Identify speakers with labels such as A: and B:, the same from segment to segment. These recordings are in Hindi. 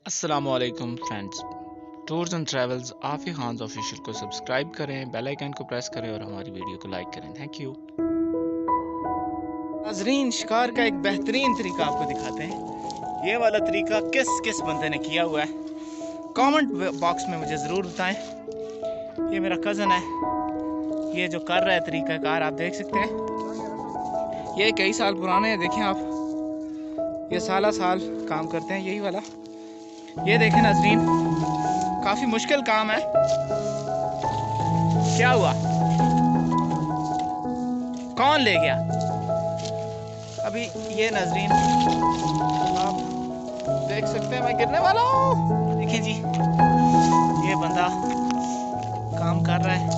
A: अस्सलामुअलैकुम friends. Tours and travels आफी Khan official को सब्सक्राइब करें, बेल आइकन को प्रेस करें और हमारी वीडियो को लाइक करें। Thank you.
B: नाजरीन, शिकार का एक बेहतरीन तरीका आपको दिखाते हैं। ये वाला तरीका किस किस बंदे ने किया हुआ है, कमेंट बॉक्स में मुझे ज़रूर बताएं। ये मेरा कज़न है, ये जो कर रहा है तरीक़ाकार आप देख सकते हैं। ये कई साल पुराने हैं, देखें आप, ये साल काम करते हैं यही वाला। ये देखें नाजरीन, काफ़ी मुश्किल काम है। क्या हुआ, कौन ले गया? अभी ये नाजरीन आप देख सकते हैं, मैं गिरने वाला हूँ। देखें जी, ये बंदा काम कर रहा है,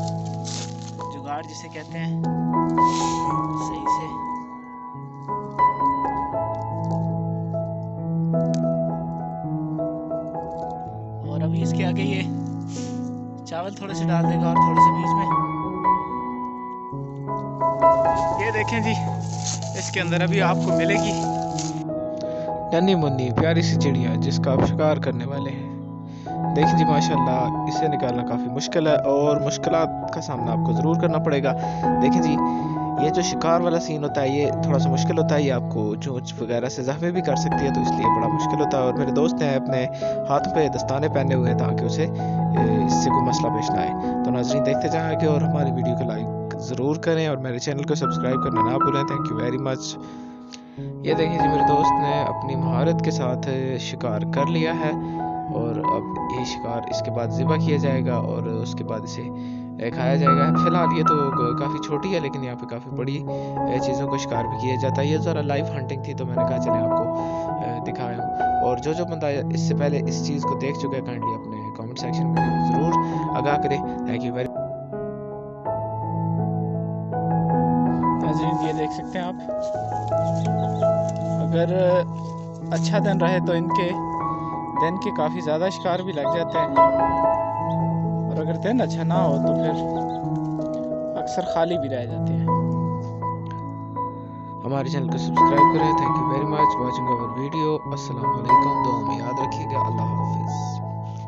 B: जुगाड़ जिसे कहते हैं, सही से। और अभी इसके आगे ये चावल थोड़े से डाल देगा और थोड़े से बीच में। ये देखें जी, इसके अंदर अभी आपको मिलेगी
C: नन्ही मुन्नी प्यारी सी चिड़िया जिसका आप शिकार करने वाले हैं। देखें जी, माशाल्लाह इसे निकालना काफ़ी मुश्किल है और मुश्किलात का सामना आपको ज़रूर करना पड़ेगा। देखें जी, ये जो शिकार वाला सीन होता है ये थोड़ा सा मुश्किल होता है। ये आपको चोंच वगैरह से ज़ख्मी भी कर सकती है, तो इसलिए बड़ा मुश्किल होता है। और मेरे दोस्त ने अपने हाथों पे दस्ताने पहने हुए हैं ताकि उसे इससे कोई मसला पेश ना आए। तो नाज़रीन, देखते जाएं आगे और हमारी वीडियो को लाइक ज़रूर करें और मेरे चैनल को सब्सक्राइब करना ना भूलें। Thank you very much. ये देखें जी, मेरे दोस्त ने अपनी महारत के साथ शिकार कर लिया है और अब ये शिकार इसके बाद ज़िबा किया जाएगा और उसके बाद इसे खाया जाएगा। फ़िलहाल ये तो काफ़ी छोटी है, लेकिन यहाँ पे काफ़ी बड़ी चीज़ों का शिकार भी किया जाता है। ये ज़रा लाइव हंटिंग थी तो मैंने कहा चले आपको दिखाया हूँ। और जो बंदा इससे पहले इस चीज़ को देख चुका है, काइंडली अपने कमेंट सेक्शन में ज़रूर आगाह करें। Thank you very.
B: नाज़रीन, ये देख सकते हैं आप, अगर अच्छा दिन रहे तो इनके दिन के काफ़ी ज़्यादा शिकार भी लग जाते हैं, और अगर दिन अच्छा ना हो तो फिर अक्सर खाली भी रह जाते हैं।
C: हमारे चैनल को सब्सक्राइब करें। Thank you very much watching our video. अस्सलाम वालेकुम। दुआ में याद रखिएगा। अल्लाह हाफिज़।